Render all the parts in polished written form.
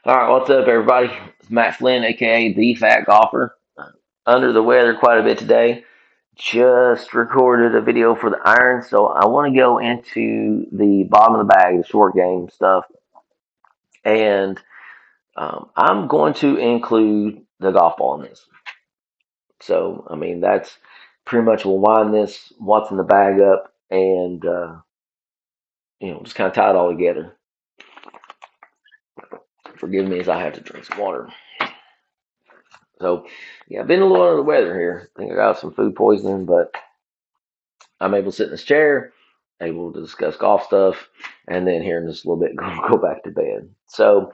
All right, what's up, everybody? It's Matt Flynn, aka the Fat Golfer. Under the weather quite a bit today. Just recorded a video for the irons, so I want to go into the bottom of the bag, the short game stuff, and I'm going to include the golf ball in this. So, I mean, that's pretty much we'll wind this what's in the bag up, and just kind of tie it all together. Forgive me as I have to drink some water. So, yeah, I've been a little under the weather here. I think I got some food poisoning, but I'm able to sit in this chair, able to discuss golf stuff, and then here in just a little bit go back to bed. So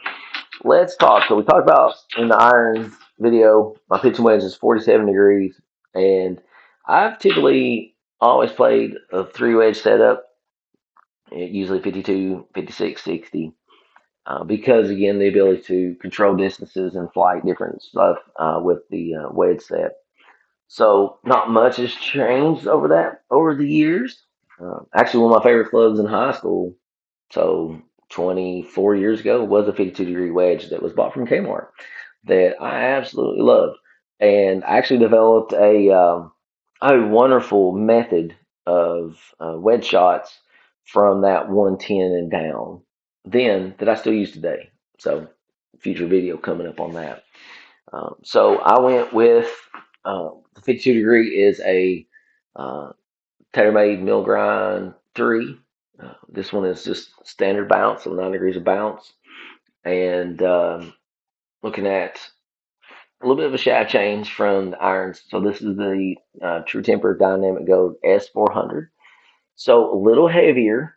let's talk. So we talked about in the irons video, my pitching wedge is 47 degrees, and I've typically always played a three wedge setup, usually 52, 56, 60. Because again, the ability to control distances and flight different stuff with the wedge set. So not much has changed over the years. Actually, one of my favorite clubs in high school, so 24 years ago, was a 52-degree wedge that was bought from Kmart that I absolutely loved, and I actually developed a wonderful method of wedge shots from that 110 and down. Then that I still use today. So future video coming up on that. So I went with the 52 degree is a uh, TaylorMade mill grind 3. This one is just standard bounce, so 9 degrees of bounce. And looking at a little bit of a shaft change from the irons. So this is the True Temper Dynamic Gold S400. So a little heavier,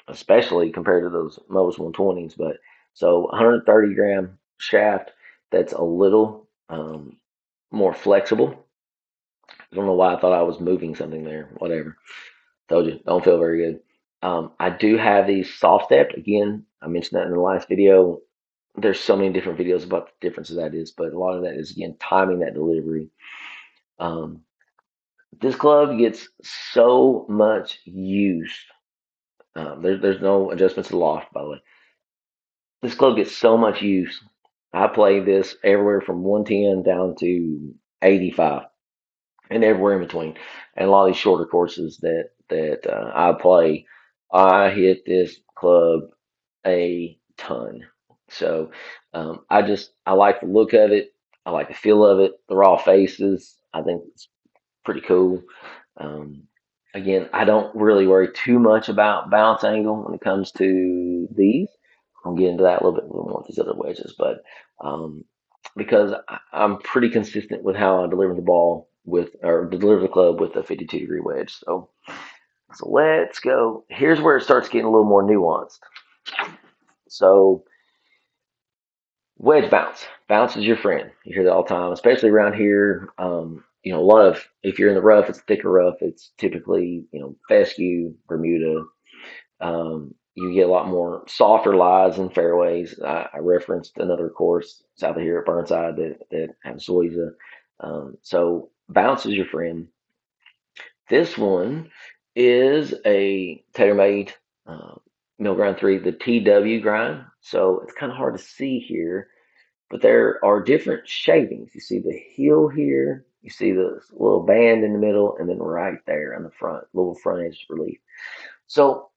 especially compared to those Modus 120s. But so 130 gram shaft that's a little more flexible. I don't know why I thought I was moving something there. Whatever. Told you, don't feel very good. I do have these soft stepped. Again, I mentioned that in the last video. There's so many different videos about the difference of that is, but a lot of that is again timing that delivery. Um, this club gets so much use. There's no adjustments to the loft, by the way. This club gets so much use. I play this everywhere from 110 down to 85. And everywhere in between. And a lot of these shorter courses that I play, I hit this club a ton. So I like the look of it. I like the feel of it. The raw faces. I think it's pretty cool. Um, again, I don't really worry too much about bounce angle when it comes to these. I'll get into that a little bit more with these other wedges, but um, because I'm pretty consistent with how I deliver the ball with or deliver the club with a 52-degree wedge. So let's go. Here's where it starts getting a little more nuanced. So wedge bounce. Bounce is your friend. You hear that all the time, especially around here. A lot of if you're in the rough, it's thicker rough. It's typically fescue, Bermuda. You get a lot more softer lies and fairways. I referenced another course south of here at Burnside that has Zoysia. So bounce is your friend. This one is a TaylorMade uh, mill grind 3, the TW grind. So it's kind of hard to see here, but there are different shadings. You see the heel here, you see the little band in the middle, and then right there on the front, little front edge relief. So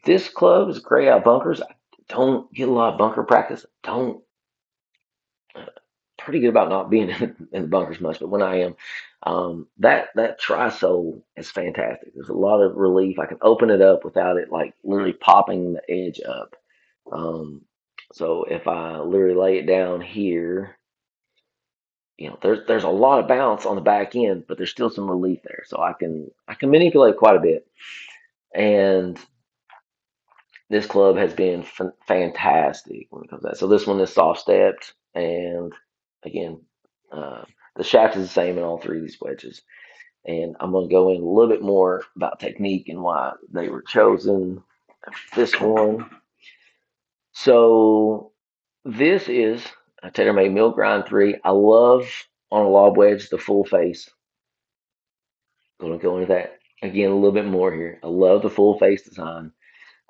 this club is great out bunkers. I don't get a lot of bunker practice. Don't pretty good about not being in the bunkers much, but when I am, that trisole is fantastic. There's a lot of relief. I can open it up without it like literally popping the edge up. Um, so if I literally lay it down here, there's a lot of bounce on the back end, but there's still some relief there. So I can manipulate quite a bit. And this club has been fantastic when it comes to that. So this one is soft stepped, and again, uh, the shaft is the same in all three of these wedges. And I'm going to go in a little bit more about technique and why they were chosen. This one. So this is a TaylorMade Mill Grind 3. I love on a lob wedge the full face. Going to go into that again a little bit more here. I love the full face design.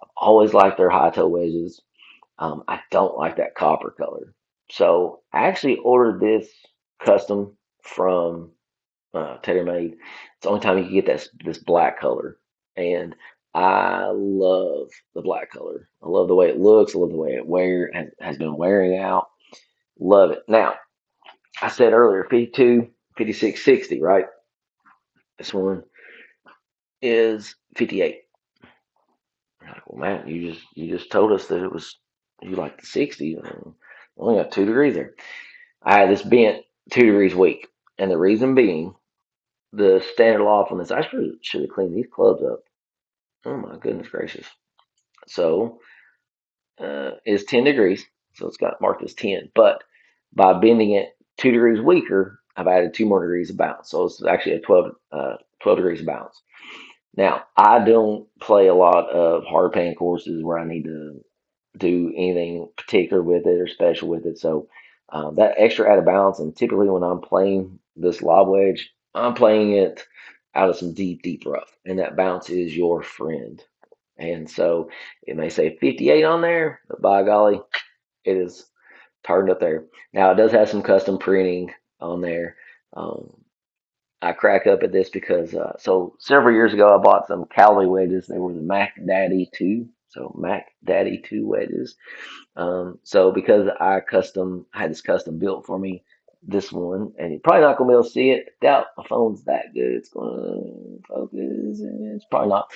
I've always liked their high toe wedges. I don't like that copper color. So I actually ordered this custom from TaylorMade. It's the only time you can get this black color, and I love the black color. I love the way it looks. I love the way it has been wearing out. Love it. Now I said earlier 52, 56, 60, right? This one is 58. I'm like, well, Matt, you just told us that it was you like the 60. Only got 2 degrees there. I had this bent 2 degrees weak, and the reason being the standard loft on this. I should have cleaned these clubs up. Oh my goodness gracious! So it's 10 degrees, so it's got marked as 10. But by bending it 2 degrees weaker, I've added 2 more degrees of bounce. So it's actually a 12 degrees of bounce. Now, I don't play a lot of hard pan courses where I need to do anything particular with it or special with it. So that extra added balance, and typically when I'm playing this lob wedge, I'm playing it out of some deep, deep rough, and that bounce is your friend. And so it may say 58 on there, but by golly, it is turned up there. Now it does have some custom printing on there. Um, I crack up at this because so several years ago I bought some Callaway wedges. They were the Mac Daddy 2. So Mac Daddy 2 wedges. So because I had this custom built for me, this one, and you're probably not gonna be able to see it. Doubt my phone's that good. It's gonna focus. It's probably not.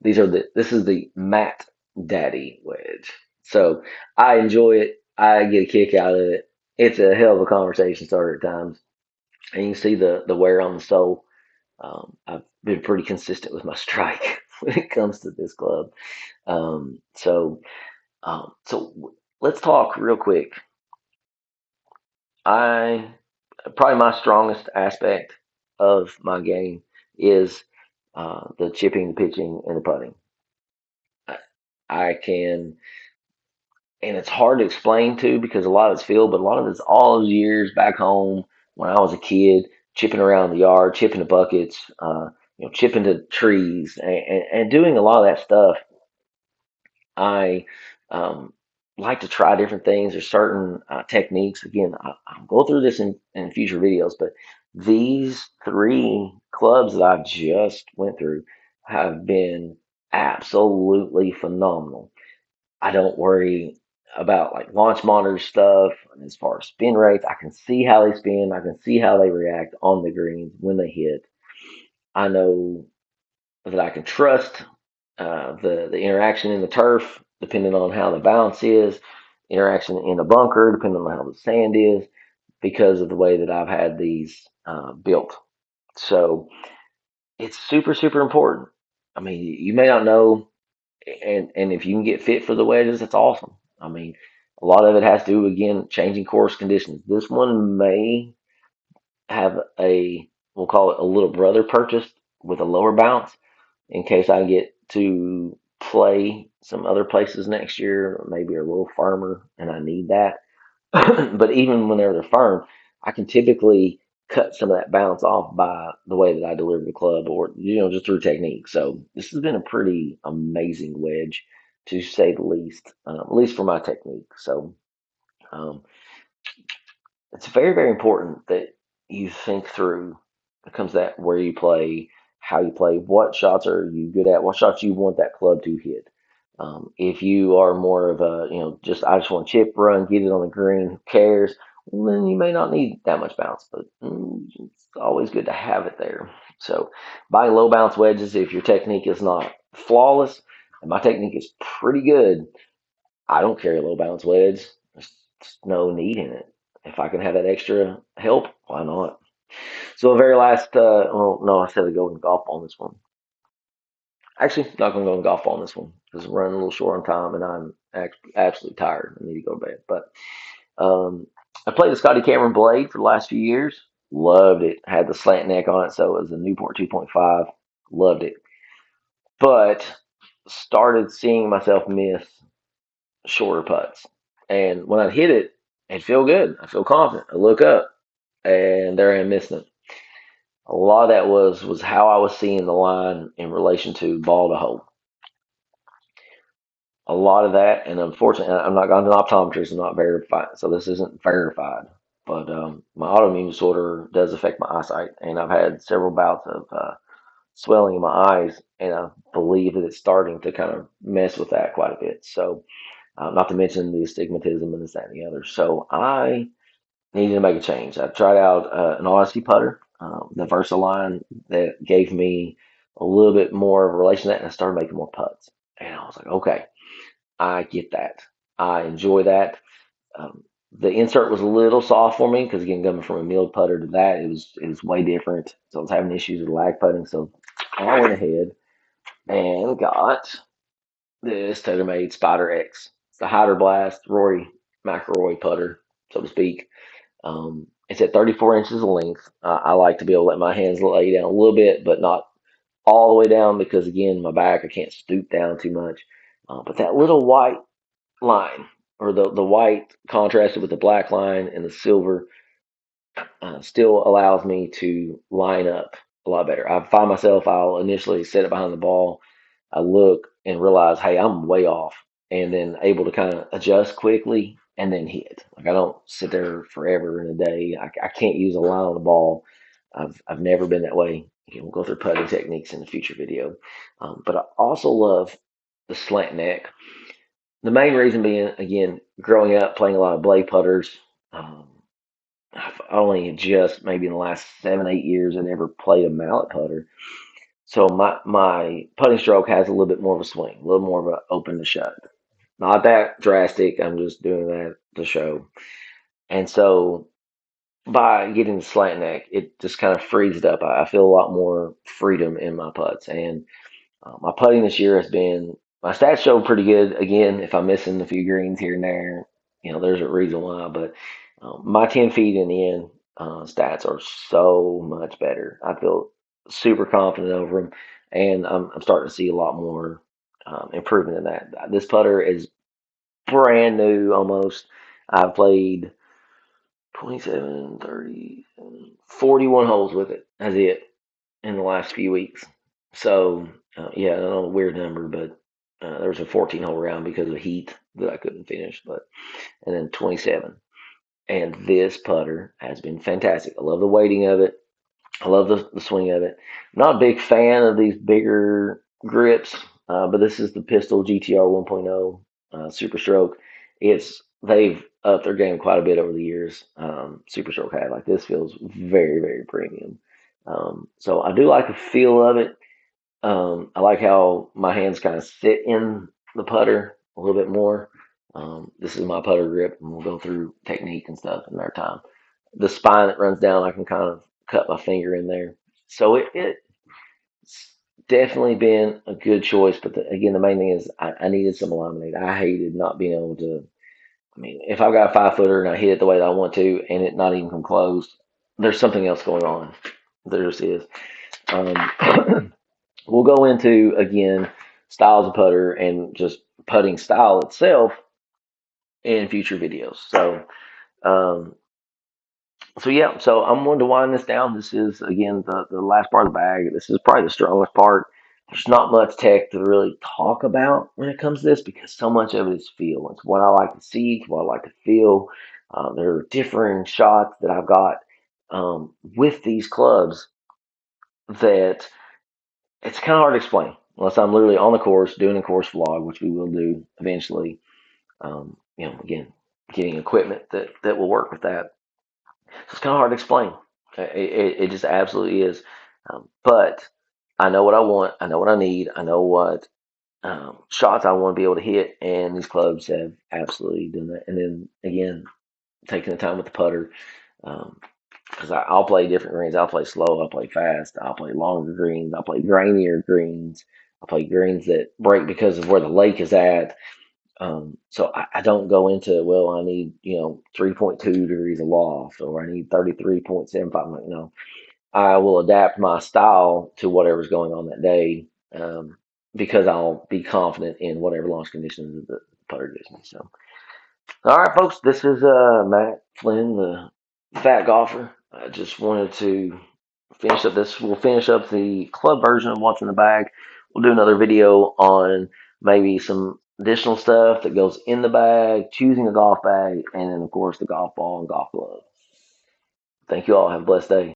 This is the Matt Daddy wedge. So I enjoy it. I get a kick out of it. It's a hell of a conversation starter at times, and you can see the wear on the sole. I've been pretty consistent with my strike when it comes to this club. So let's talk real quick. I Probably my strongest aspect of my game is the chipping, the pitching, and the putting. I, I can, and it's hard to explain to because a lot of it's field, but a lot of it's all those years back home when I was a kid, chipping around the yard, chipping the buckets, chipping the trees, and doing a lot of that stuff. I like to try different things. There's certain techniques. Again, I'll go through this in future videos, but these 3 clubs that I've just went through have been absolutely phenomenal. I don't worry about like launch monitor stuff as far as spin rates. I can see how they spin. I can see how they react on the greens when they hit. I know that I can trust the interaction in the turf, depending on how the bounce is, interaction in the bunker, depending on how the sand is, because of the way that I've had these built. So it's super, super important. I mean, you may not know, and if you can get fit for the wedges, that's awesome. I mean, a lot of it has to do again changing course conditions. This one may have we'll call it a little brother purchased with a lower bounce in case I get to play some other places next year, maybe a little firmer, and I need that. But even when they're firm, I can typically cut some of that bounce off by the way that I deliver the club, or just through technique. So this has been a pretty amazing wedge, to say the least, at least for my technique. So um, it's very, very important that you think through when it comes to that where you play, how you play, what shots are you good at, what shots you want that club to hit. If you are more of a, just I just want to chip run, get it on the green, who cares? Well, then you may not need that much bounce, but it's always good to have it there. So buying low bounce wedges, if your technique is not flawless, and my technique is pretty good, I don't carry a low bounce wedge. There's no need in it. If I can have that extra help, why not? So the very last, well, no, I said to go and golf on this one. Actually, not going to go and golf on this one because we're running a little short on time and I'm absolutely tired. I need to go to bed. But I played the Scotty Cameron Blade for the last few years. Loved it. Had the slant neck on it, so it was a Newport 2.5. Loved it. But started seeing myself miss shorter putts. And when I hit it, it feel good. I feel confident. I look up and there I am missing it. A lot of that was how I was seeing the line in relation to ball to hole. a lot of that, and unfortunately, I'm not going to an optometrist. I'm not verified, so this isn't verified. But my autoimmune disorder does affect my eyesight, and I've had several bouts of swelling in my eyes, and I believe that it's starting to kind of mess with that quite a bit. So, not to mention the astigmatism and this, that, and the other. So, I needed to make a change. I tried out an Odyssey putter, the Versa line that gave me a little bit more of a relation to that, and I started making more putts. And I was like, okay, I get that. I enjoy that. Um, the insert was a little soft for me because again, coming from a milled putter to that, it was way different. So I was having issues with lag putting. So I went ahead and got this TaylorMade Spider X. It's the Hyder Blast Rory McIlroy putter, so to speak. It's at 34 inches of length. I like to be able to let my hands lay down a little bit, but not all the way down because again, my back, I can't stoop down too much. But that little white line, or the white contrasted with the black line and the silver, still allows me to line up a lot better. I find myself, I'll initially set it behind the ball. I look and realize, hey, I'm way off, and then able to kind of adjust quickly and then hit. Like I don't sit there forever in a day. I can't use a line on the ball. I've never been that way. Again, we'll go through putting techniques in the future video. But I also love the slant neck. The main reason being, again, growing up playing a lot of blade putters. Um, I've only just maybe in the last 7, 8 years I never played a mallet putter. So my putting stroke has a little bit more of a swing, a little more of an open to shut. Not that drastic. I'm just doing that to show. And so by getting the slant neck, it just kind of frees it up. I feel a lot more freedom in my putts. And my putting this year has been, my stats show pretty good. Again, if I'm missing a few greens here and there, there's a reason why. But my 10 feet in the end stats are so much better. I feel super confident over them, and I'm starting to see a lot more improvement in that. This putter is brand new almost. I've played 27, 30, 41 holes with it. That's it in the last few weeks. So, yeah, I don't know, a weird number, but there was a 14-hole round because of heat that I couldn't finish, and then 27. And this putter has been fantastic. I love the weighting of it. I love the swing of it. I'm not a big fan of these bigger grips, but this is the Pistol GTR 1.0 Super Stroke. They've upped their game quite a bit over the years. Super Stroke had, like, this feels very, very premium. So I do like the feel of it. I like how my hands kind of sit in the putter a little bit more. This is my putter grip, and we'll go through technique and stuff in our time. The spine that runs down, I can kind of cut my finger in there. So it's definitely been a good choice. But again, the main thing is I needed some alignment. I hated not being able to. I mean, if I've got a 5 footer and I hit it the way that I want to, and it not even come close, there's something else going on. There just is. We'll go into, again, styles of putter and just putting style itself in future videos. Um, yeah, so I'm going to wind this down. This is, again, the last part of the bag. This is probably the strongest part. There's not much tech to really talk about when it comes to this because so much of it is feel. It's what I like to see, it's what I like to feel. There are different shots that I've got with these clubs that it's kind of hard to explain unless I'm literally on the course doing a course vlog, which we will do eventually. Again, getting equipment that will work with that. So it's kind of hard to explain. It just absolutely is. But I know what I want. I know what I need. I know what shots I want to be able to hit, and these clubs have absolutely done that. And then again, taking the time with the putter. Because I'll play different greens. I'll play slow. I'll play fast. I'll play longer greens. I'll play grainier greens. I'll play greens that break because of where the lake is at. So I don't go into, well, I need 3.2 degrees of loft, or I need 33.75. No, I will adapt my style to whatever's going on that day, because I'll be confident in whatever launch conditions the putter gives me. So. All right, folks, this is Matt Flynn, the Fat Golfer. I just wanted to finish up this. We'll finish up the club version of what's in the bag. We'll do another video on maybe some additional stuff that goes in the bag, choosing a golf bag, and then, of course, the golf ball and golf glove. Thank you all. Have a blessed day.